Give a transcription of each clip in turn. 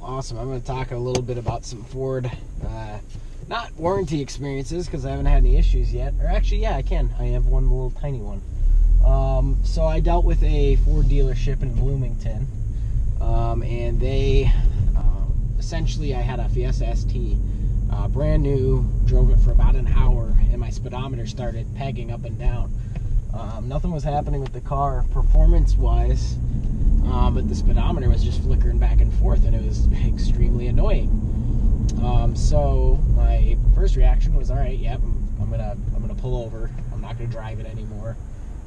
Awesome. I'm going to talk a little bit about some Ford, not warranty experiences, because I haven't had any issues yet. Or actually, yeah, I can. I have one little tiny one. So I dealt with a Ford dealership in Bloomington, and they, essentially, I had a Fiesta ST, brand new, drove it for about an hour, and my speedometer started pegging up and down. Nothing was happening with the car performance-wise, but the speedometer was just flickering back and forth, and it was extremely annoying. So my first reaction was, all right, yep, I'm gonna pull over. I'm not gonna drive it anymore.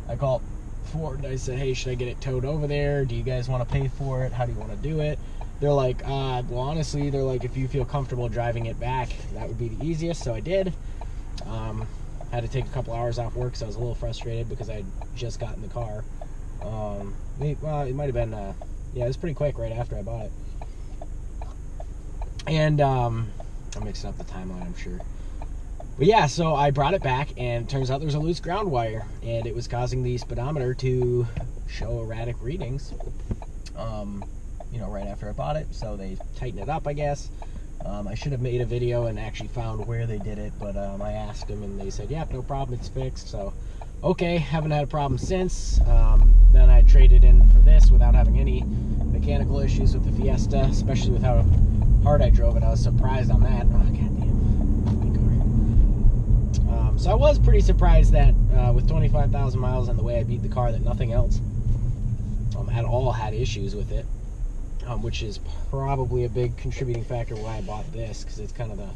I called Ford and I said, hey, should I get it towed over there? Do you guys want to pay for it? How do you want to do it? They're like, well, honestly, they're like, if you feel comfortable driving it back, that would be the easiest. So I did. Had to take a couple hours off work, so I was a little frustrated because I just got in the car. Well, it might have been, yeah, it was pretty quick right after I bought it. And I'm mixing up the timeline, I'm sure. But yeah, so I brought it back, and it turns out there's a loose ground wire, and it was causing the speedometer to show erratic readings, you know, right after I bought it. So they tightened it up, I guess. I should have made a video and actually found where they did it, but I asked them, and they said, yep, no problem, it's fixed. So, okay, haven't had a problem since. Then I traded in for this without having any mechanical issues with the Fiesta, especially with how hard I drove it. I was surprised on that. Oh, goddamn. So I was pretty surprised that with 25,000 miles on the way I beat the car, that nothing else at all had issues with it. Which is probably a big contributing factor why I bought this, because it's kind of the,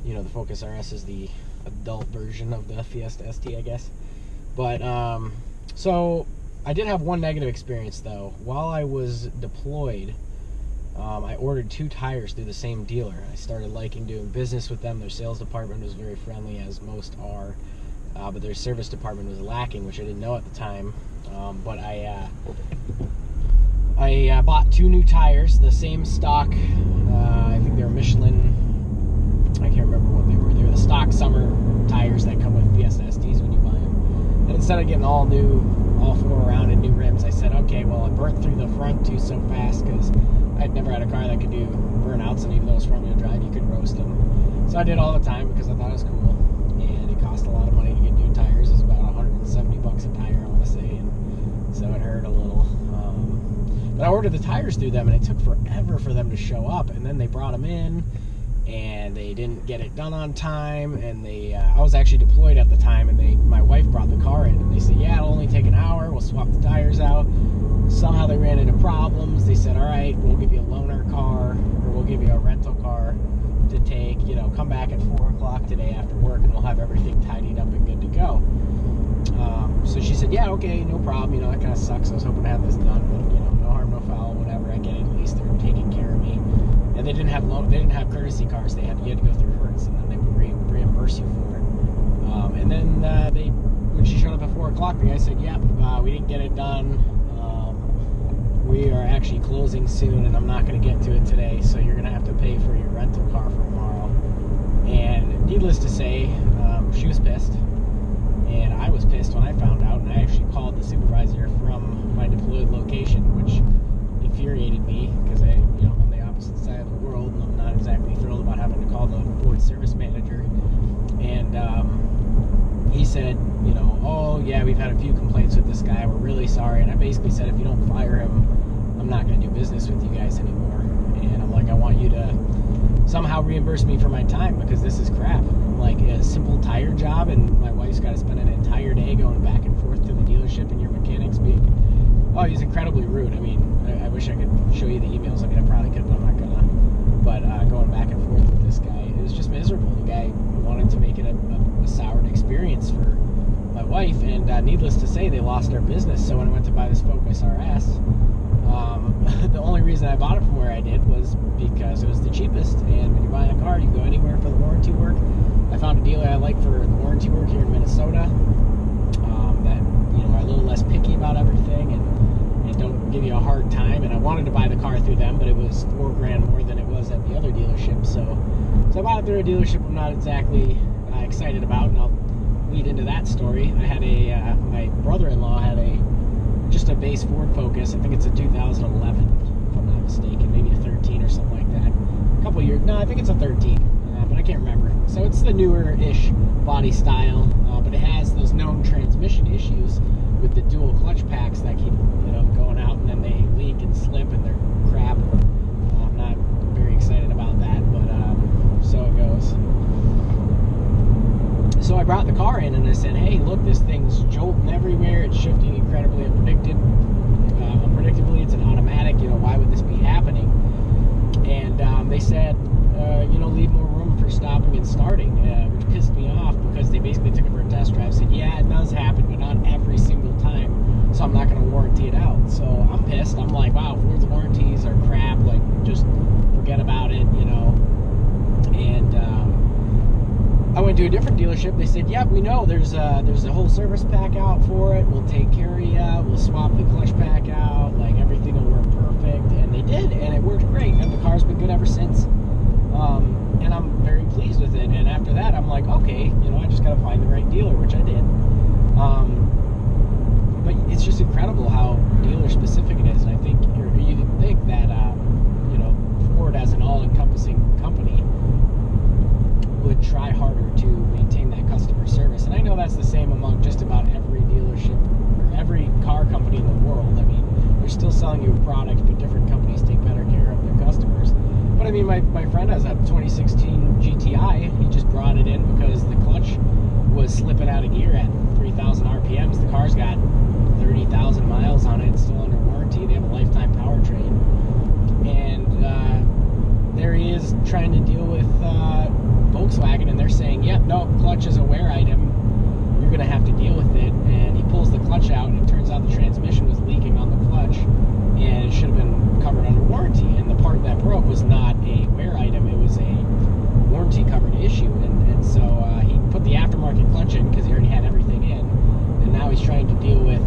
you know, the Focus RS is the adult version of the Fiesta ST, I guess. But, so I did have one negative experience, though. While I was deployed, I ordered 2 tires through the same dealer. I started liking doing business with them. Their sales department was very friendly, as most are, but their service department was lacking, which I didn't know at the time. But I bought 2 new tires, the same stock. I think they were Michelin. I can't remember what they were. They were the stock summer tires that come with Fiesta STs when you buy them. And instead of getting all new, all 4 around and new rims, I said, okay, well, I burnt through the front 2 so fast because I'd never had a car that could do burnouts, and even though it's front-wheel drive, you could roast them. So I did all the time because I thought it was cool, and it cost a lot of money to get new tires. It was about 170 bucks a tire, I want to say, and so it hurt a little. But I ordered the tires through them, and it took forever for them to show up. And then they brought them in, and they didn't get it done on time. And I was actually deployed at the time, and my wife brought the car in, and they said, yeah, it'll only take an hour. We'll swap the tires out. Somehow they ran into problems. They said, all right, we'll give you a loaner car, or we'll give you a rental car to take. You know, come back at 4 o'clock today after work, and we'll have everything tidied up and good to go. So she said, yeah, okay, no problem. You know, that kind of sucks. I was hoping to have this done, but you know, no harm, no foul, whatever. I get it. At least they're taking care of me. And they didn't have courtesy cars. You had to go through Hertz, and then they would reimburse you for it. And then when she showed up at 4 o'clock, the guy said, yep, we didn't get it done. We are actually closing soon, and I'm not going to get to it today, so you're going to have to pay for your rental car for tomorrow. And needless to say, she was pissed. And I was pissed when I found out, and I actually called the supervisor from my deployed location, which infuriated me because I'm on the opposite side of the world, and I'm not exactly thrilled about having to call the Ford service manager. And he said, you know, oh yeah, we've had a few complaints with this guy. We're really sorry. And I basically said, if you don't fire him, I'm not going to do business with you guys anymore. And I'm like, I want you to somehow reimburse me for my time, because this is crap. Like a simple tire job, and my wife's got to spend an entire day going back and forth to the dealership, and your mechanic's being, oh, he's incredibly rude. I mean, I wish I could show you the emails. I mean, I probably could, but I'm not gonna. But going back and forth with this guy, it was just miserable. The guy wanted to make it a soured experience for my wife, and needless to say, they lost their business. So when I went to buy this Focus RS, the only reason I bought it from where I did was because it was the cheapest. And when you're buying a car, you can go anywhere for the warranty work. I found a dealer I like for the warranty work here in Minnesota, that, you know, are a little less picky about everything and don't give you a hard time. And I wanted to buy the car through them, but it was $4 grand more than it was at the other dealership. So I bought it through a dealership I'm not exactly excited about, and I'll lead into that story. I had my brother-in-law had just a base Ford Focus. I think it's a 2011, if I'm not mistaken, maybe a 13 or something like No, I think it's a 13, but I can't remember. So it's the newer-ish body style, but it has those known transmission issues with the dual clutch packs that keep, going out, and then they leak and slip, and they're crap. I'm not very excited about that, but so it goes. So I brought the car in, and I said, hey, look, this thing's jolting everywhere. It's shifting incredibly unpredictably. It's an automatic. Why would this be happening? And they said, leave more room for stopping and starting, which pissed me off because they basically took it for a test drive. Said, yeah, it does happen, but not every single time, so I'm not going to warranty it out. So I'm pissed. I'm like, wow, Ford's warranties are crap. Like, just forget about it, And I went to a different dealership. They said, we know there's a whole service pack out for it. We'll take care of you. We'll swap the clutch pack out. Like, everything will work perfect. And they did, and it worked great. And the car's been good ever since. And I'm very pleased with it. And after that, I'm like, okay, I just got to find the right dealer, which I did. But it's just incredible how dealer specific it is. And I think you'd think that, Ford, as an all-encompassing company, would try harder to maintain that customer service. And I know that's the same among just about every dealership or every car company in the world. I mean, they're still selling you a product, but different companies take better care of their customers. But I mean, my friend has a 2016 GTI. He just brought it in because the clutch was slipping out of gear at 3,000 RPMs. The car's got 30,000 miles on it. It's still under warranty. They have a lifetime powertrain. And there he is trying to deal with Volkswagen, and they're saying, yep, no, clutch is a wear item. You're going to have to deal with it. And he pulls the clutch out, and it turns out the transmission was leaking on the clutch, and it should have been covered under warranty. And the part that broke was not a wear item. It was a warranty-covered issue. And so he put the aftermarket clutch in because he already had everything in. And now he's trying to deal with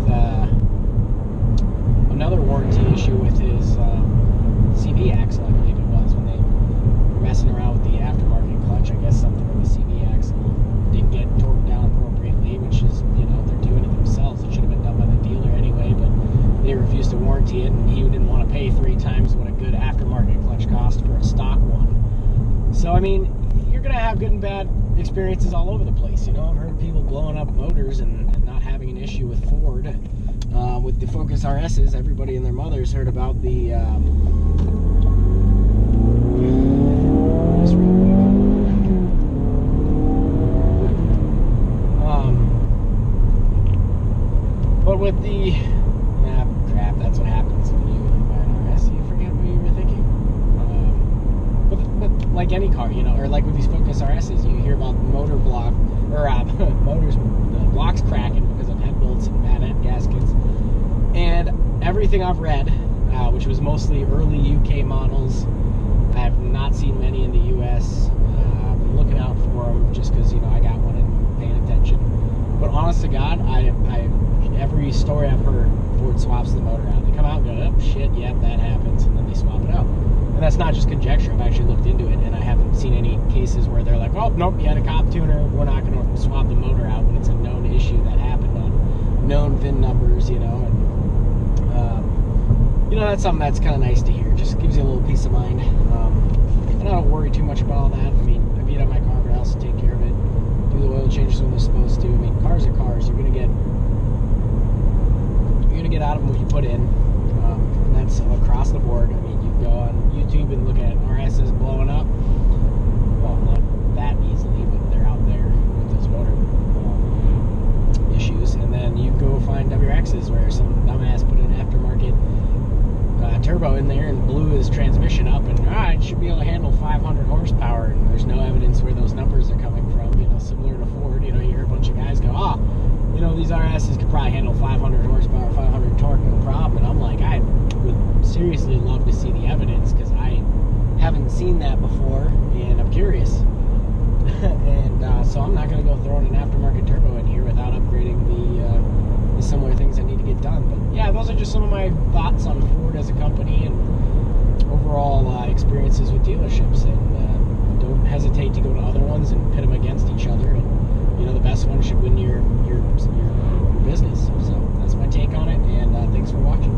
another warranty issue with his CV axle, I believe it was, when they were messing around with the aftermarket clutch. I guess something with the CV axle didn't get torqued down appropriately, which is, they're doing it themselves. It should have been done by the dealer anyway, but they refused to warranty it, and he didn't want to pay 3 times what a good aftermarket clutch cost for a stock one. So, I mean, you're going to have good and bad experiences all over the place. I've heard of people blowing up motors and not having an issue with Ford. With the Focus RSs, everybody and their mothers heard about the but with the crap, that's what happens when you buy an RS. You forget what you were thinking. But like any car, or like with these Focus RSs, you hear about motor block or motors, the blocks cracking because of head bolts and bad head gaskets. And everything I've read, which was mostly early UK models, I have not seen many in the US. I've been looking out for them just because I got one and paying attention. But honest to God, every story I've heard, Ford swaps the motor out. They come out and go, oh shit, yep, that happens, and then they swap it out. And that's not just conjecture. I've actually looked into it, and I haven't seen any cases where they're like, oh nope, you had a cop tuner, we're not going to swap the motor out when it's a known issue that happened on known VIN numbers, and that's something that's kind of nice to hear. Just gives you a little peace of mind. And I don't worry too much about all that. I mean, I beat up my car, but I also take care of it. Do the oil changes when they're supposed to. I mean, cars are cars. You're gonna get out of them what you put in. And that's across the board. I mean, you can go on YouTube and look at RSs blowing up. Well, not that easily, but they're out there with those motor issues. And then you go find WRXs where some dumbass put an aftermarket turbo in there and blew his transmission up, and it should be able to handle 500 horsepower, and there's no evidence where those numbers are coming from. Similar to Ford, you hear a bunch of guys go, these RSs could probably handle 500 horsepower, 500 torque, no problem. And I'm like, I would seriously love to see the evidence, because I haven't seen that before, and I'm curious. And so I'm not going to go throwing an aftermarket turbo in here without upgrading the similar things that need to get done. But yeah, those are just some of my thoughts on Ford as a company and overall experiences with dealerships. And don't hesitate to go to other ones and pit them against each other. And the best one should win your business. So that's my take on it. And thanks for watching.